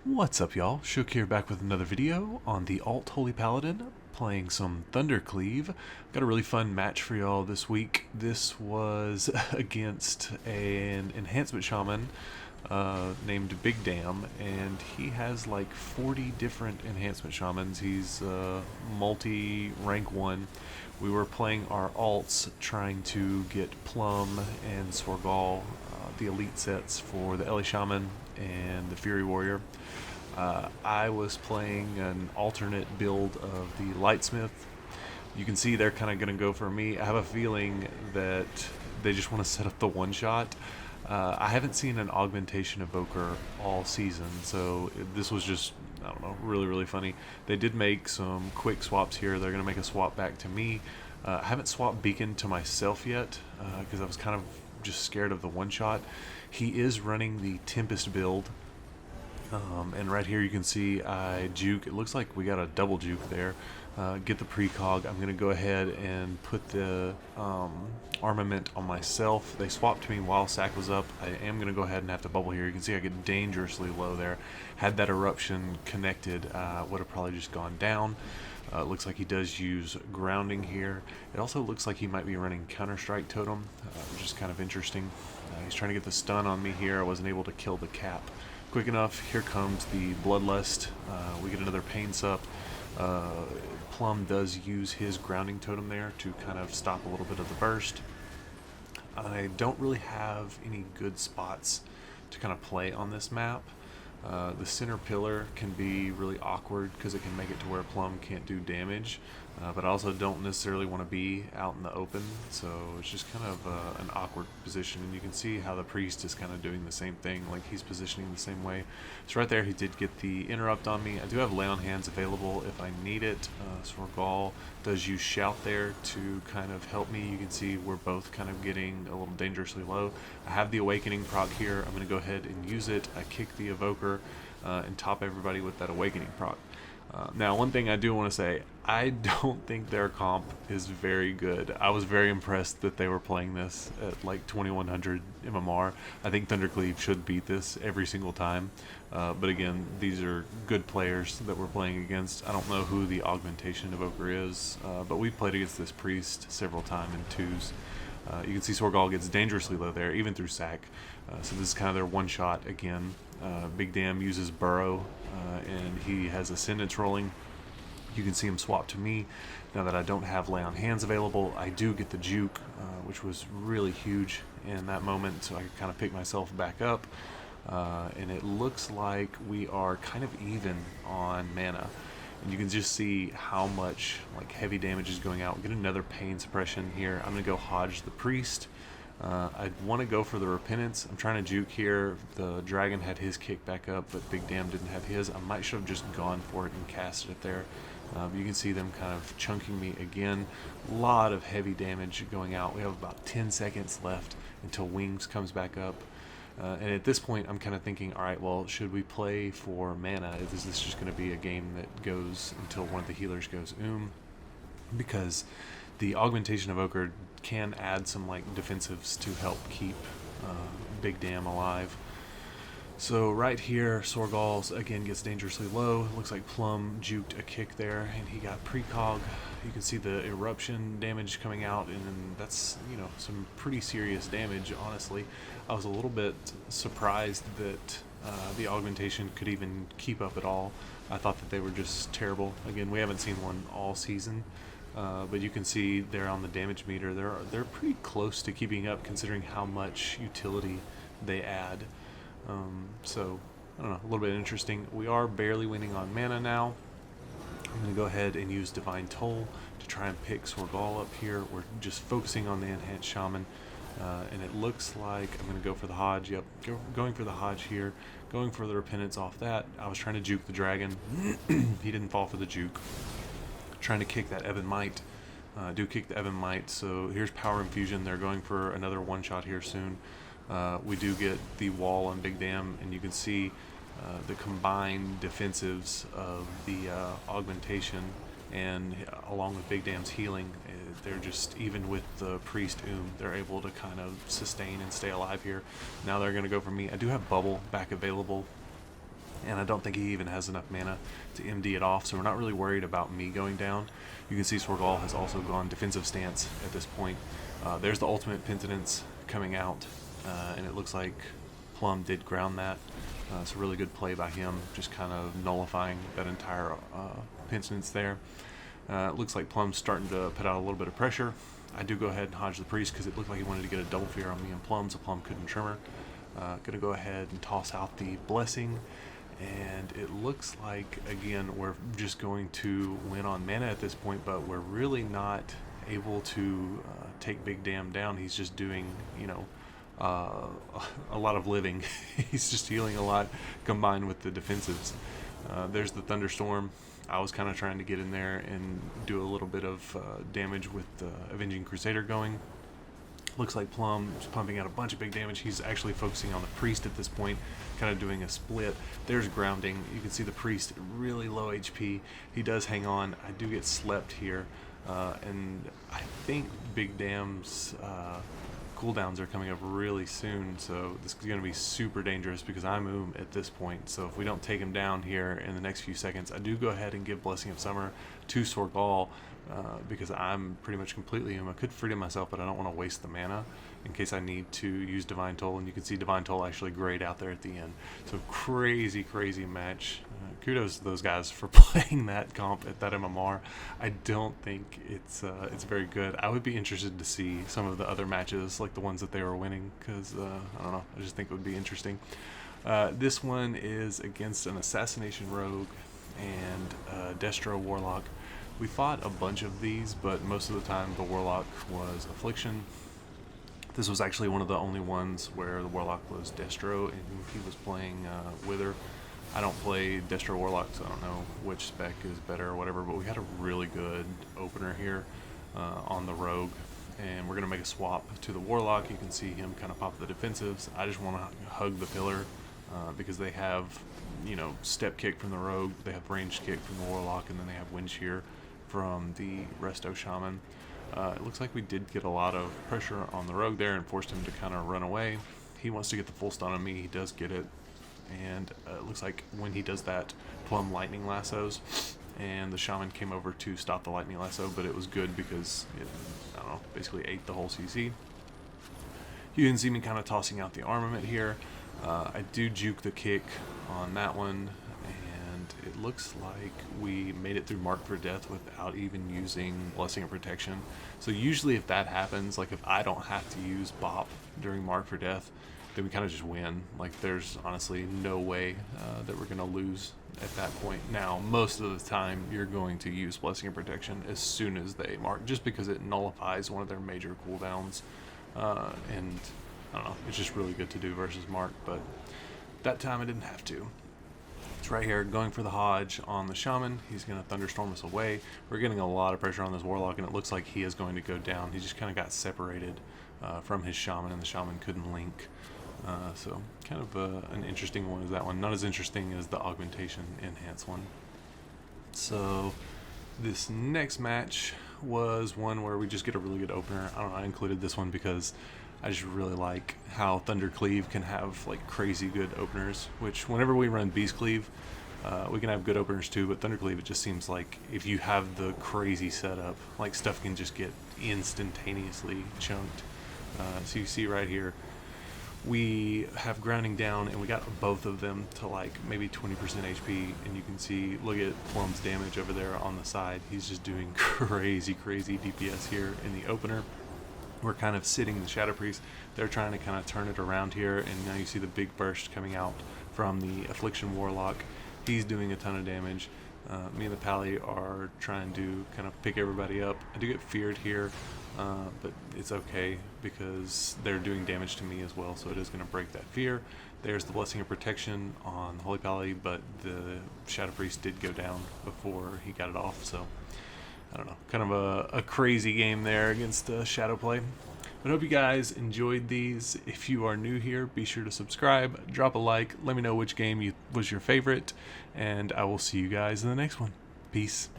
What's up, y'all? Shook here, back with another video on the Alt Holy Paladin, playing some Thundercleave. Got a really fun match for y'all this week. This was against an enhancement shaman named Big Dam, and he has like 40 different enhancement shamans. He's multi-rank 1. We were playing our alts, trying to get Plum and Sorgol, the elite sets for the Ellie Shaman and the Fury Warrior. I was playing an alternate build of the Lightsmith. You can see they're kind of going to go for me. I have a feeling that they just want to set up the one-shot. I haven't seen an augmentation evoker all season, so this was just, I don't know, really funny. They did make some quick swaps here. They're going to make a swap back to me. I haven't swapped Beacon to myself yet because I was kind of just scared of the one-shot. He is running the Tempest build. And right here you can see I juke. It looks like we got a double juke there. Get the precog. I'm going to go ahead and put the armament on myself. They swapped to me while sack was up. I am going to go ahead and have to bubble here. You can see I get dangerously low there. Had that eruption connected, would have probably just gone down. Looks like he does use grounding here. It also looks like he might be running Counter-Strike Totem, which is kind of interesting. He's trying to get the stun on me here. I wasn't able to kill the cap quick enough. Here comes the Bloodlust. We get another Pain Sup. Plum does use his grounding totem there to kind of stop a little bit of the burst. I don't really have any good spots to kind of play on this map. The center pillar can be really awkward because it can make it to where Plum can't do damage, but I also don't necessarily want to be out in the open, so it's just kind of an awkward position. And you can see how the priest is kind of doing the same thing, like he's positioning the same way. So right there he did get the interrupt on me. I do have Lay on Hands available if I need it. Sorgol does use Shout there to kind of help me. You can see we're both kind of getting a little dangerously low. I have the Awakening proc here. I'm going to go ahead and use it. I kick the Evoker and top everybody with that Awakening proc. Now, one thing I do want to say, I don't think their comp is very good. I was very impressed that they were playing this at like 2100 MMR. I think Thundercleave should beat this every single time. But again, these are good players that we're playing against. I don't know who the augmentation evoker is, but we've played against this priest several times in twos. You can see Sorgol gets dangerously low there, even through sack. So this is kind of their one shot again. Big Dam uses Burrow, and he has Ascendance rolling. You can see him swap to me. Now that I don't have Lay on Hands available, I do get the juke, which was really huge in that moment, so I could kind of pick myself back up. And it looks like we are kind of even on mana. And you can just see how much like heavy damage is going out. We get another pain suppression here. I'm going to go Hodge the Priest. I want to go for the Repentance. I'm trying to juke here. The Dragon had his kick back up, but Big Dam didn't have his. I might should have just gone for it and casted it there. You can see them kind of chunking me again. A lot of heavy damage going out. We have about 10 seconds left until Wings comes back up. And at this point, I'm kind of thinking, all right, well, should we play for mana? Is this just going to be a game that goes until one of the healers goes because the Augmentation Evoker can add some like defensives to help keep Big Dam alive. So right here, Sorgol again gets dangerously low. Looks like Plum juked a kick there, and he got precog. You can see the eruption damage coming out, and that's, you know, some pretty serious damage, honestly. I was a little bit surprised that the augmentation could even keep up at all. I thought that they were just terrible. Again, we haven't seen one all season, but you can see they're on the damage meter. They're pretty close to keeping up considering how much utility they add. So, I don't know, a little bit interesting. We are barely winning on mana now. I'm going to go ahead and use Divine Toll to try and pick Sorgol up here. We're just focusing on the Enhanced Shaman. And it looks like I'm going to go for the Hodge. Yep, going for the Hodge here. Going for the Repentance off that. I was trying to juke the Dragon. He didn't fall for the juke. Trying to kick that Ebon Might. Do kick the Ebon Might. So here's Power Infusion. They're going for another one-shot here soon. We do get the wall on Big Dam, and you can see the combined defensives of the augmentation and along with Big Dam's healing, they're just, even with the priest they're able to kind of sustain and stay alive here. Now they're going to go for me. I do have bubble back available. and I don't think he even has enough mana to MD it off, so we're not really worried about me going down. You can see Sorgol has also gone defensive stance at this point. There's the ultimate penitence coming out, and it looks like Plum did ground that. It's a really good play by him, just kind of nullifying that entire penitence there. It looks like Plum's starting to put out a little bit of pressure. I do go ahead and hodge the priest because it looked like he wanted to get a double fear on me and Plum, so Plum couldn't trim her. Gonna go ahead and toss out the blessing, and it looks like, again, we're just going to win on mana at this point, but we're really not able to take Big Dam down. He's just doing, you know, a lot of living. He's just healing a lot combined with the defensives. There's the thunderstorm. I was kind of trying to get in there and do a little bit of damage with the Avenging Crusader going. Looks like Plum is pumping out a bunch of big damage. He's actually focusing on the priest at this point, kind of doing a split. There's grounding. You can see the priest really low HP. He does hang on. I do get slept here, and I think Big Dam's cooldowns are coming up really soon, so this is going to be super dangerous because I'm at this point. So if we don't take him down here in the next few seconds, I do go ahead and give Blessing of Summer to Sorgol, because I'm pretty much completely I could freedom myself, but I don't want to waste the mana in case I need to use Divine Toll, and you can see Divine Toll actually grayed out there at the end. So crazy match. Kudos to those guys for playing that comp at that MMR. I don't think it's very good. I would be interested to see some of the other matches, like the ones that they were winning, because I don't know, I just think it would be interesting. This one is against an Assassination Rogue and Destro Warlock. We fought a bunch of these, but most of the time the Warlock was Affliction. This was actually one of the only ones where the Warlock was Destro, and he was playing Wither. I don't play Destro Warlock, so I don't know which spec is better or whatever, but we had a really good opener here on the Rogue, and we're going to make a swap to the Warlock. You can see him kind of pop the defensives. I just want to hug the pillar because they have, you know, step kick from the Rogue, they have ranged kick from the Warlock, and then they have wind shear from the Resto Shaman. It looks like we did get a lot of pressure on the Rogue there and forced him to kind of run away. He wants to get the full stun on me. He does get it, and it looks like when he does that, Plum lightning lassos, and the Shaman came over to stop the lightning lasso, but it was good because it, I don't know, basically ate the whole CC. You can see me kind of tossing out the armament here. I do juke the kick on that one, and it looks like we made it through Mark for Death without even using Blessing of Protection. So usually if that happens, like if I don't have to use Bop during Mark for Death, then we kind of just win. Like there's honestly no way that we're going to lose at that point. Now, most of the time you're going to use Blessing of Protection as soon as they mark, just because it nullifies one of their major cooldowns, and I don't know, it's just really good to do versus Mark, but that time I didn't have to. It's right here, going for the Hodge on the Shaman. He's going to Thunderstorm us away. We're getting a lot of pressure on this Warlock, and it looks like he is going to go down. He just kind of got separated from his Shaman, and the Shaman couldn't link. So kind of an interesting one is that one. Not as interesting as the Augmentation Enhance one. So this next match was one where we just get a really good opener. I don't know, I included this one because I just really like how Thundercleave can have like crazy good openers, which whenever we run Beastcleave, we can have good openers too, but Thundercleave, it just seems like if you have the crazy setup, like stuff can just get instantaneously chunked. So you see right here, we have grounding down, and we got both of them to like maybe 20% HP, and you can see, look at Plum's damage over there on the side. He's just doing crazy DPS here in the opener. We're kind of sitting the Shadow Priest. They're trying to kind of turn it around here, and now you see the big burst coming out from the Affliction Warlock. He's doing a ton of damage. Me and the Pally are trying to kind of pick everybody up. I do get feared here, but it's okay because they're doing damage to me as well, so it is going to break that fear. There's the Blessing of Protection on the Holy Pally, but the Shadow Priest did go down before he got it off, so I don't know, kind of a crazy game there against Shadow Play. But I hope you guys enjoyed these. If you are new here, be sure to subscribe, drop a like, let me know which game was your favorite, and I will see you guys in the next one. Peace.